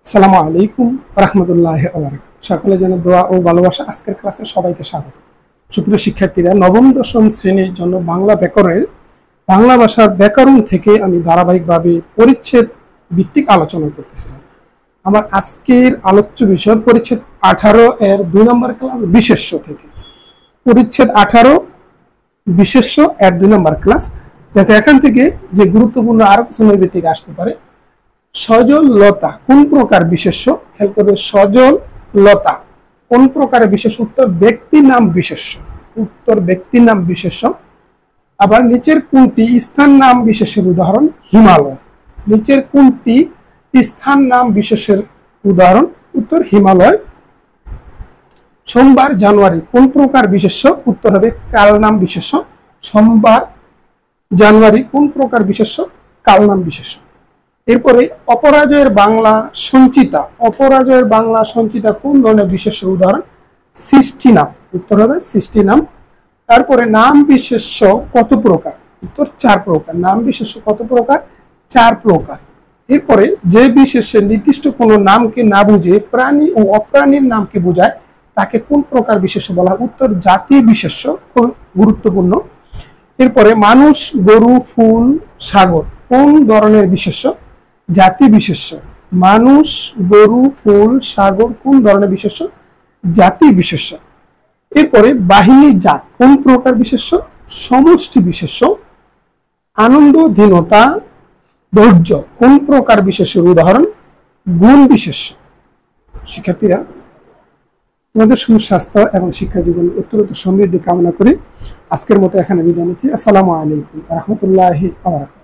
আসসালামু আলাইকুম রহমতুল্লাহ ওবারাকাতুহু। সকলে যেন দোয়া ও ভালোবাসা। আজকের ক্লাসে সবাইকে স্বাগত। সুপ্রিয় শিক্ষার্থীরা, নবম দশম শ্রেণীর জন্য বাংলা ব্যাকরণের বাংলা ভাষার ব্যাকরণ থেকে আমি ধারাবাহিকভাবে পরিচ্ছেদ ভিত্তিক আলোচনা করতেছিলাম। আমার আজকের আলোচ্য বিষয় পরিচ্ছেদ 18 এর 2 নম্বর ক্লাস বিশেষ্য থেকে। পরিচ্ছেদ 18 বিশেষ্য এর 2 নম্বর ক্লাস। দেখো, এখান থেকে যে গুরুত্বপূর্ণ আরো কিছু নৈবেদিক আসতে পারে। সজল লতা কোন প্রকার বিশেষ্য? খেয়াল করবে, সজল লতা কোন প্রকারের বিশেষ? উত্তর ব্যক্তির নাম বিশেষ্য। উত্তর ব্যক্তির নাম বিশেষ্য। আবার নিচের কোনটি স্থান নাম বিশেষের উদাহরণ? হিমালয়। নিচের কোনটি স্থান নাম বিশেষের উদাহরণ? উত্তর হিমালয়। সোমবার জানুয়ারি কোন প্রকার বিশেষ্য? উত্তর হবে কাল নাম বিশেষ্য। সোমবার জানুয়ারি কোন প্রকার বিশেষ্য? কাল নাম বিশেষ্য। এরপরে অপরাজয়ের বাংলা সঞ্চিতা। অপরাজয়ের বাংলা সঞ্চিতা কোন ধরনের বিশেষ্য উদাহরণ? সৃষ্টি নাম। উত্তর হবে সৃষ্টি নাম। তারপরে নাম বিশেষ্য কত প্রকার? উত্তর 4 প্রকার। নাম বিশেষ্য কত প্রকার? 4 প্রকার। এরপরে যে বিশেষ্যের নির্দিষ্ট কোনো নামকে না বুঝে প্রাণী ও অপ্রাণীর নামকে বোঝায় তাকে কোন প্রকার বিশেষ্য বলা হয়? উত্তর জাতি বিশেষ্য। খুব গুরুত্বপূর্ণ। এরপরে মানুষ, গরু, ফুল, সাগর কোন ধরনের বিশেষ্য? জাতি বিশেষ্য। মানুষ, গরু, ফুল, সাগর কোন ধরনের বিশেষ্য? জাতি বিশেষ্য। এরপরে বাহিনী, জাত কোন প্রকার বিশেষ্য? সমষ্টি বিশেষ্য। আনন্দ, দীনতা, ধৈর্য কোন প্রকার বিশেষ্যের উদাহরণ? গুণ বিশেষ্য। শিক্ষার্থীরা, তোমাদের সুস্বাস্থ্য এবং শিক্ষা জীবন উত্তরোত্তর সমৃদ্ধি কামনা করে আজকের মতো এখানে বিদায় নিচ্ছি। আসসালামু আলাইকুম রহমতুল্লাহি ওয়া বারাকাতুহু।